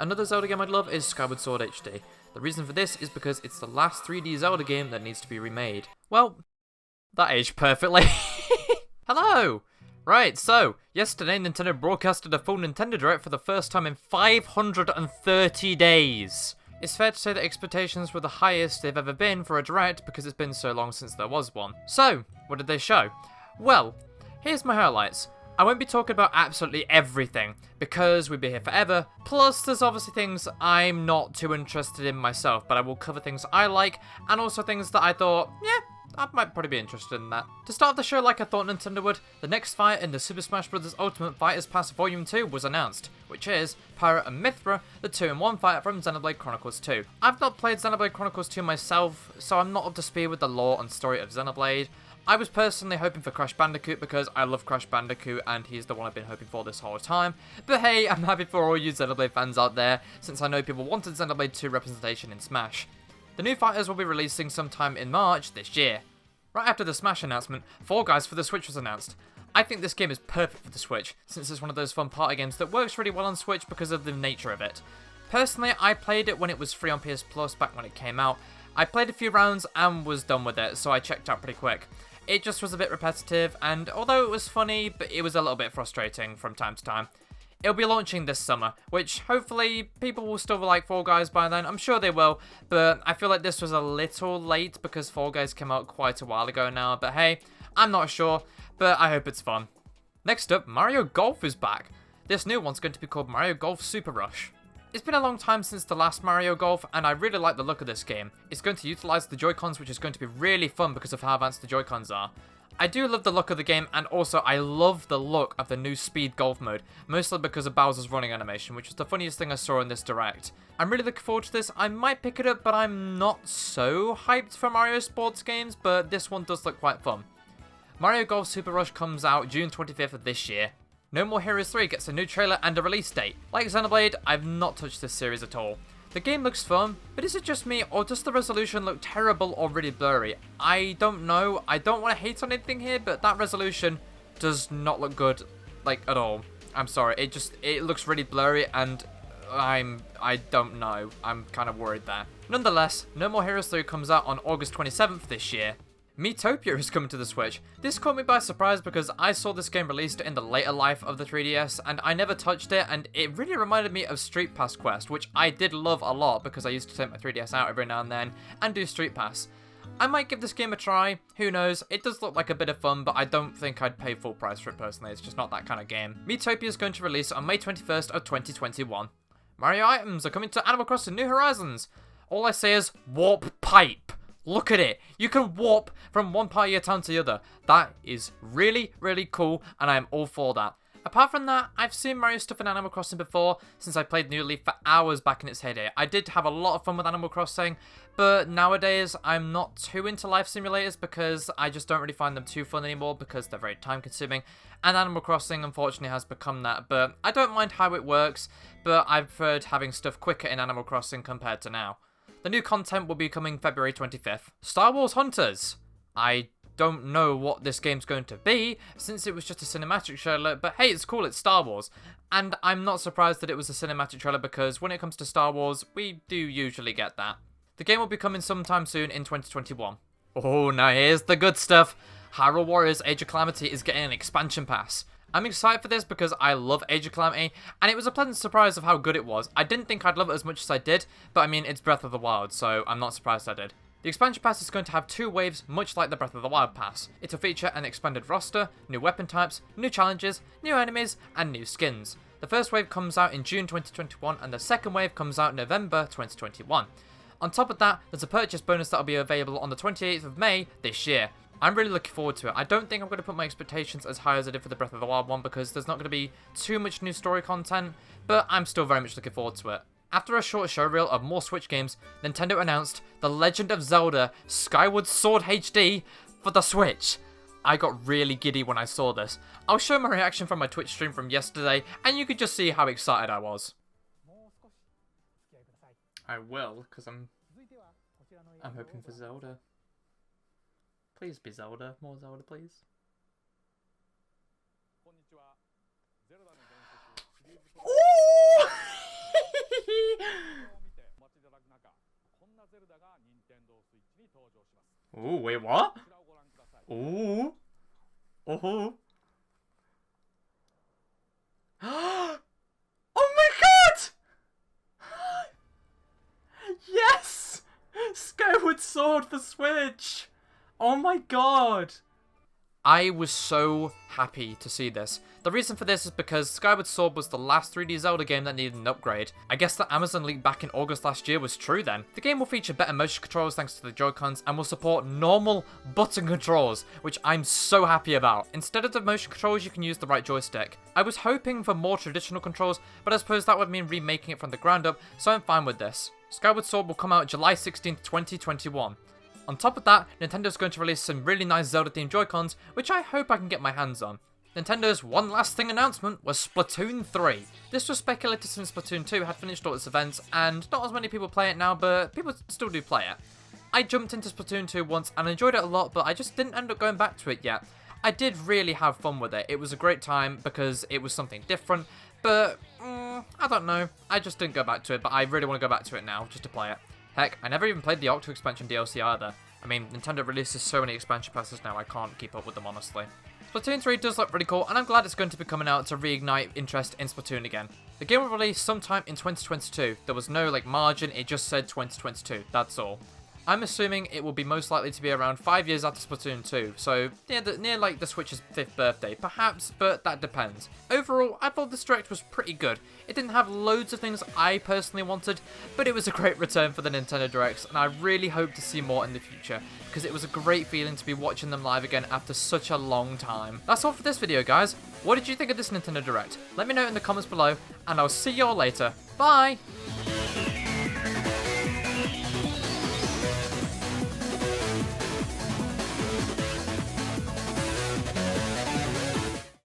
Another Zelda game I'd love is Skyward Sword HD. The reason for this is because it's the last 3D Zelda game that needs to be remade. Well, that aged perfectly. Hello! Right, so, yesterday Nintendo broadcasted a full Nintendo Direct for the first time in 530 days. It's fair to say that expectations were the highest they've ever been for a Direct because it's been so long since there was one. So, what did they show? Well, here's my highlights. I won't be talking about absolutely everything, because we'd be here forever, plus there's obviously things I'm not too interested in myself, but I will cover things I like, and also things that I thought, yeah, I might probably be interested in that. To start the show like I thought Nintendo would, the next fight in the Super Smash Bros. Ultimate Fighters Pass Volume 2 was announced, which is Pyra and Mythra, the 2-in-1 fight from Xenoblade Chronicles 2. I've not played Xenoblade Chronicles 2 myself, so I'm not up to speed with the lore and story of Xenoblade. I was personally hoping for Crash Bandicoot because I love Crash Bandicoot and he's the one I've been hoping for this whole time. But hey, I'm happy for all you Xenoblade fans out there, since I know people wanted Xenoblade 2 representation in Smash. The new fighters will be releasing sometime in March this year. Right after the Smash announcement, Fall Guys for the Switch was announced. I think this game is perfect for the Switch, since it's one of those fun party games that works really well on Switch because of the nature of it. Personally, I played it when it was free on PS Plus back when it came out. I played a few rounds and was done with it, so I checked out pretty quick. It just was a bit repetitive, and although it was funny, but it was a little bit frustrating from time to time. It'll be launching this summer, which hopefully people will still like Fall Guys by then. I'm sure they will, but I feel like this was a little late because Fall Guys came out quite a while ago now. But hey, I'm not sure, but I hope it's fun. Next up, Mario Golf is back. This new one's going to be called Mario Golf Super Rush. It's been a long time since the last Mario Golf, and I really like the look of this game. It's going to utilise the Joy-Cons, which is going to be really fun because of how advanced the Joy-Cons are. I do love the look of the game, and also I love the look of the new Speed Golf mode, mostly because of Bowser's running animation, which was the funniest thing I saw in this Direct. I'm really looking forward to this. I might pick it up, but I'm not so hyped for Mario sports games, but this one does look quite fun. Mario Golf Super Rush comes out June 25th of this year. No More Heroes 3 gets a new trailer and a release date. Like Xenoblade, I've not touched this series at all. The game looks fun, but is it just me, or does the resolution look terrible or really blurry? I don't know. I don't want to hate on anything here, but that resolution does not look good, like, at all. I'm sorry. It looks really blurry, and I don't know. I'm kind of worried there. Nonetheless, No More Heroes 3 comes out on August 27th this year. Miitopia is coming to the Switch. This caught me by surprise because I saw this game released in the later life of the 3DS and I never touched it, and it really reminded me of Street Pass Quest, which I did love a lot because I used to take my 3DS out every now and then and do Street Pass. I might give this game a try, who knows. It does look like a bit of fun, but I don't think I'd pay full price for it personally. It's just not that kind of game. Miitopia is going to release on May 21st of 2021. Mario items are coming to Animal Crossing New Horizons. All I say is warp pipe. Look at it. You can warp from one part of your town to the other. That is really, really cool, and I am all for that. Apart from that, I've seen Mario stuff in Animal Crossing before, since I played New Leaf for hours back in its heyday. I did have a lot of fun with Animal Crossing, but nowadays I'm not too into life simulators because I just don't really find them too fun anymore because they're very time consuming, and Animal Crossing unfortunately has become that. But I don't mind how it works, but I've preferred having stuff quicker in Animal Crossing compared to now. The new content will be coming February 25th. Star Wars Hunters. I don't know what this game's going to be, since it was just a cinematic trailer, but hey, it's cool, it's Star Wars. And I'm not surprised that it was a cinematic trailer because when it comes to Star Wars, we do usually get that. The game will be coming sometime soon in 2021. Oh, now here's the good stuff. Hyrule Warriors Age of Calamity is getting an expansion pass. I'm excited for this because I love Age of Calamity, and it was a pleasant surprise of how good it was. I didn't think I'd love it as much as I did, but I mean, it's Breath of the Wild, so I'm not surprised I did. The expansion pass is going to have 2 waves, much like the Breath of the Wild pass. It'll feature an expanded roster, new weapon types, new challenges, new enemies, and new skins. The first wave comes out in June 2021, and the second wave comes out in November 2021. On top of that, there's a purchase bonus that will be available on the 28th of May this year. I'm really looking forward to it. I don't think I'm going to put my expectations as high as I did for the Breath of the Wild one because there's not going to be too much new story content, but I'm still very much looking forward to it. After a short showreel of more Switch games, Nintendo announced The Legend of Zelda Skyward Sword HD for the Switch. I got really giddy when I saw this. I'll show my reaction from my Twitch stream from yesterday, and you could just see how excited I was. I will, because I'm hoping for Zelda. Please be Zelda. More Zelda, please. Ooh! Oh, wait, what? Oh. Oh. Oh my god! Yes! Skyward Sword for Switch! Oh my god! I was so happy to see this. The reason for this is because Skyward Sword was the last 3D Zelda game that needed an upgrade. I guess that Amazon leak back in August last year was true then. The game will feature better motion controls thanks to the Joy-Cons and will support normal button controls, which I'm so happy about. Instead of the motion controls, you can use the right joystick. I was hoping for more traditional controls, but I suppose that would mean remaking it from the ground up, so I'm fine with this. Skyward Sword will come out July 16th, 2021. On top of that, Nintendo's going to release some really nice Zelda-themed Joy-Cons, which I hope I can get my hands on. Nintendo's one last thing announcement was Splatoon 3. This was speculated since Splatoon 2 had finished all its events, and not as many people play it now, but people still do play it. I jumped into Splatoon 2 once and enjoyed it a lot, but I just didn't end up going back to it yet. I did really have fun with it. It was a great time because it was something different, but I don't know. I just didn't go back to it, but I really want to go back to it now, just to play it. Heck, I never even played the Octo expansion DLC either. I mean, Nintendo releases so many expansion passes now, I can't keep up with them, honestly. Splatoon 3 does look really cool, and I'm glad it's going to be coming out to reignite interest in Splatoon again. The game will release sometime in 2022. There was no, margin, it just said 2022, that's all. I'm assuming it will be most likely to be around 5 years after Splatoon 2, so near the Switch's 5th birthday, perhaps, but that depends. Overall, I thought this Direct was pretty good. It didn't have loads of things I personally wanted, but it was a great return for the Nintendo Directs, and I really hope to see more in the future, because it was a great feeling to be watching them live again after such a long time. That's all for this video, guys. What did you think of this Nintendo Direct? Let me know in the comments below, and I'll see y'all later. Bye!